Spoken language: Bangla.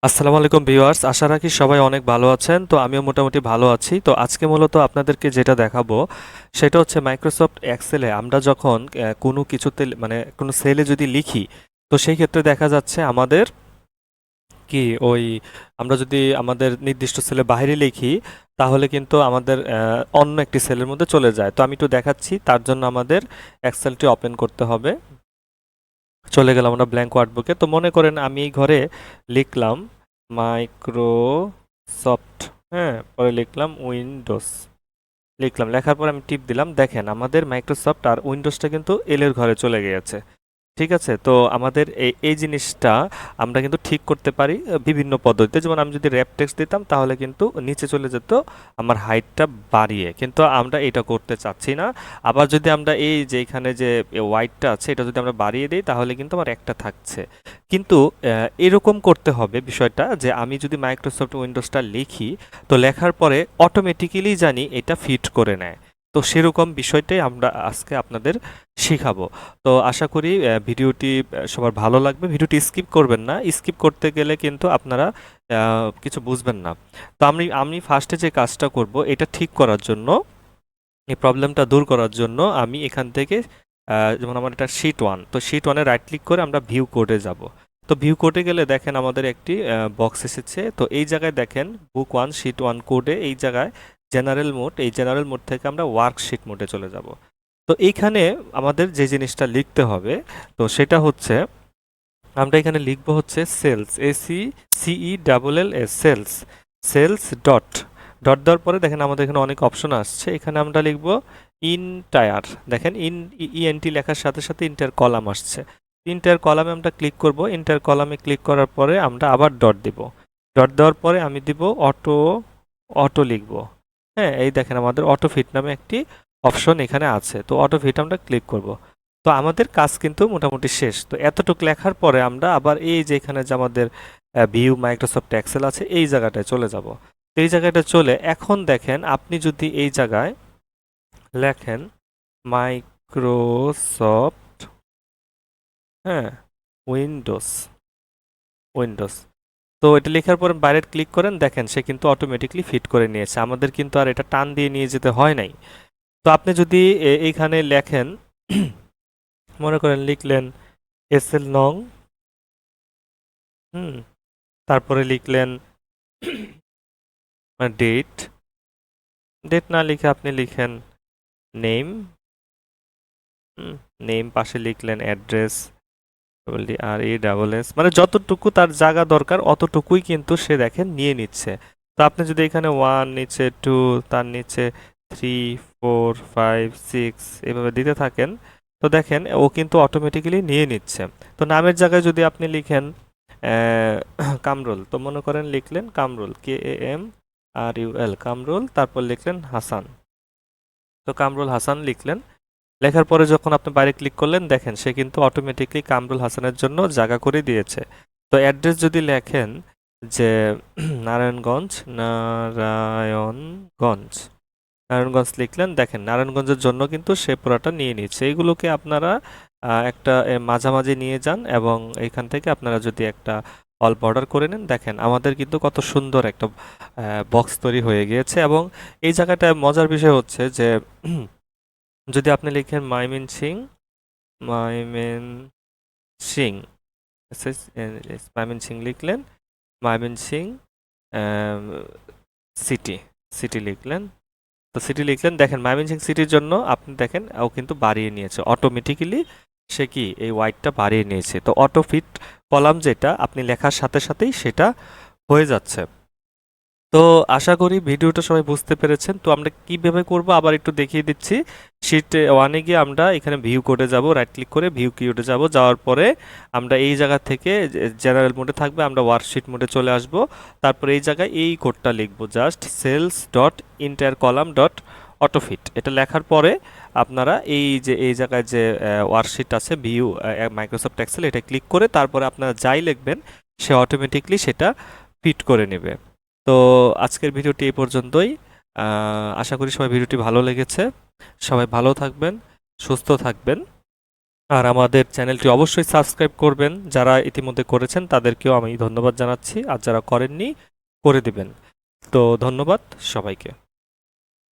আসসালামু আলাইকুম ভিউয়ার্স, আশা রাখি সবাই অনেক ভালো আছেন। তো আমিও মোটামুটি ভালো আছি। তো আজকে মূলত আপনাদেরকে যেটা দেখাবো সেটা হচ্ছে মাইক্রোসফট এক্সেলে আমরা যখন কোনো কিছুতে মানে কোনো সেলে যদি লিখি, তো সেই ক্ষেত্রে দেখা যাচ্ছে আমাদের কি ওই আমরা যদি আমাদের নির্দিষ্ট সেলে বাইরে লিখি, তাহলে কিন্তু আমাদের অন্য একটি সেলের মধ্যে চলে যায়। তো আমি একটু দেখাচ্ছি, তার জন্য আমাদের এক্সেলটি ওপেন করতে হবে। চলে গেলাম আমরা ব্ল্যাঙ্ক ওয়ার্কবুকে। তো মনে করেন আমি এই ঘরে লিখলাম মাইক্রোসফট, হ্যাঁ, পরে লিখলাম উইন্ডোজ, লিখলাম, লেখার পর আমি টিপ দিলাম, দেখেন আমাদের মাইক্রোসফট আর উইন্ডোজটা কিন্তু এল এর ঘরে চলে গিয়েছে। ঠিক আছে? তো আমাদের এই জিনিসটা আমরা কিন্তু ঠিক করতে পারি বিভিন্ন পদ্ধতিতে। যেমন আমি যদি র‍্যাপ টেক্সট দিতাম তাহলে কিন্তু নিচে চলে যেত আমার হাইটটা বাড়িয়ে। কিন্তু আমরা এটা করতে চাচ্ছি না। আবার যদি আমরা এই যে এখানে যে হোয়াইটটা আছে এটা যদি আমরা বাড়িয়ে দেই তাহলে কিন্তু আমার একটা থাকছে। কিন্তু এরকম করতে হবে বিষয়টা যে আমি যদি মাইক্রোসফট উইন্ডোজটা লিখি, তো লেখার পরে অটোমেটিক্যালি জানি এটা ফিট করে নেয়। তো সেরকম বিষয়টাই আমরা আজকে আপনাদের শিখাবো। তো আশা করি ভিডিওটি সবার ভালো লাগবে। ভিডিওটি স্কিপ করবেন না। স্কিপ করতে গেলে কিন্তু আপনারা কিছু বুঝবেন না। তো আমি ফার্স্টে যে কাজটা করব এটা ঠিক করার জন্য, এই প্রবলেমটা দূর করার জন্য আমি এখান থেকে যেমন আমার এটা শিট 1, তো শিট 1 এ রাইট ক্লিক করে আমরা ভিউ কোডে যাব। তো ভিউ কোডে গেলে দেখেন আমাদের একটি বক্স এসেছে। তো এই জায়গায় দেখেন বুক 1 শিট 1 কোডে এই জায়গায় জেনারেল মোড, এই জেনারেল মোড থেকে আমরা ওয়ার্কশিট মোডে চলে যাব। তো এইখানে আমাদের যে জিনিসটা লিখতে হবে, তো সেটা হচ্ছে আমরা এখানে লিখব হচ্ছে cells, SELLS, cells, cells dot dot দেওয়ার পরে দেখেন আমাদের এখানে অনেক অপশন আসছে। এখানে আমরা লিখব ইনটায়ার, দেখেন ইএনটি লেখার সাথে সাথে ইন্টার কলাম আসছে। ইন্টার কলামে আমরা ক্লিক করব। ইন্টার কলামে ক্লিক করার পরে আমরা আবার ডট দিব। ডট দেওয়ার পরে আমি দিব অটো, অটো লিখব। হ্যাঁ, এই দেখেন আমাদের অটোফিট নামে একটি অপশন এখানে আছে। তো অটোফিট আমরা ক্লিক করব। তো আমাদের কাজ কিন্তু মোটামুটি শেষ। তো এতটুকু লেখার পরে আমরা আবার এই যে এখানে যে আমাদের ভিউ মাইক্রোসফট এক্সেল আছে এই জায়গাটায় চলে যাব। তো এই জায়গাটা চলে এখন দেখেন আপনি যদি এই জায়গায় লেখেন মাইক্রোসফট, হ্যাঁ, উইন্ডোজ, উইন্ডোজ, তো এটা লেখার পরে বাইরে ক্লিক করেন, দেখেন সে কিন্তু অটোমেটিকলি ফিট করে নিয়েছে। আমাদের কিন্তু আর এটা টান দিয়ে নিয়ে যেতে হয় নাই। তো আপনি যদি এইখানে লেখেন, মনে করেন লিখলেন এসএল নং, হুম, তারপরে লিখলেন ডেট, ডেট না লিখে আপনি লিখেন নেম, নেম, পাশে লিখলেন অ্যাড্রেস, RESS, মানে যতটুকু তার জায়গা দরকার অতটুকুই কিন্তু সে দেখেন নিয়ে নিচ্ছে। তো আপনি যদি এখানে 1 নিচে 2, তার নিচে 3, 4, 5, 6 এভাবে দিতে থাকেন, তো দেখেন ও কিন্তু অটোমেটিক্যালি নিয়ে নিচ্ছে। তো নামের জায়গায় যদি আপনি লিখেন কামরুল, তো মনে করেন লিখলেন কামরুল, KAMRUL, কামরুল, তারপর লিখলেন হাসান। তো কামরুল হাসান লিখলেন। লেখার পরে যখন আপনি বাইরে ক্লিক করলেন, দেখেন সে কিন্তু অটোমেটিকলি কামরুল হাসানের জন্য জায়গা করে দিয়েছে। তো অ্যাড্রেস যদি লেখেন যে নারায়ণগঞ্জ, নারায়ণগঞ্জ, নারায়ণগঞ্জ লিখলেন, দেখেন নারায়ণগঞ্জের জন্য কিন্তু সে পুরাটা নিয়ে নিচ্ছে। এইগুলোকে আপনারা একটা মাঝামাঝি নিয়ে যান এবং এখান থেকে আপনারা যদি একটা অল বর্ডার করে নেন, দেখেন আমাদের কিন্তু কত সুন্দর একটা বক্স তৈরি হয়ে গিয়েছে। এবং এই জায়গাটায় মজার বিষয় হচ্ছে যে যদি আপনি লিখেন মাইমিনসিং, মাইমেনসিং, মাইমেনসিং লিখলেন, মাইমেনসিং সিটি, সিটি লিখলেন, তো সিটি লিখলেন, দেখেন ময়মনসিং সিটির জন্য আপনি দেখেন ও কিন্তু বাড়িয়ে নিয়েছে অটোমেটিক্যালি। সে কি এই হোয়াইটটা বাড়িয়ে নিয়েছে। তো অটো ফিট কলাম যেটা আপনি লেখার সাথে সাথেই সেটা হয়ে যাচ্ছে। তো আশা করি ভিডিওটা সবাই বুঝতে পেরেছেন। তো আমরা কিভাবে করব আবার একটু দেখিয়ে দিচ্ছি। শিট 1 এ গিয়ে আমরা এখানে ভিউ কোডে যাব, রাইট ক্লিক করে ভিউ কোডে যাব। যাওয়ার পরে আমরা এই জায়গা থেকে জেনারেল মোডে থাকবে, আমরা ওয়ার্কশিট মোডে চলে আসব। তারপরে এই জায়গায় এই কোডটা লিখব, just cells dot entire column dot autofit. এটা লেখার পরে আপনারা এই যে এই জায়গায় যে ওয়ার্কশিট আছে ভিউ মাইক্রোসফট এক্সেল, এটা ক্লিক করে তারপরে আপনারা যাই লিখবেন সে অটোমেটিকলি সেটা ফিট করে নেবে। তো আজকের ভিডিওটি এই পর্যন্তই। আশা করি সবাই ভিডিওটি ভালো লেগেছে। সবাই ভালো থাকবেন, সুস্থ থাকবেন। আর আমাদের চ্যানেলটি অবশ্যই সাবস্ক্রাইব করবেন। যারা ইতিমধ্যে করেছেন তাদেরকেও আমি ধন্যবাদ জানাচ্ছি, আর যারা করেননি করে দিবেন। তো ধন্যবাদ সবাইকে।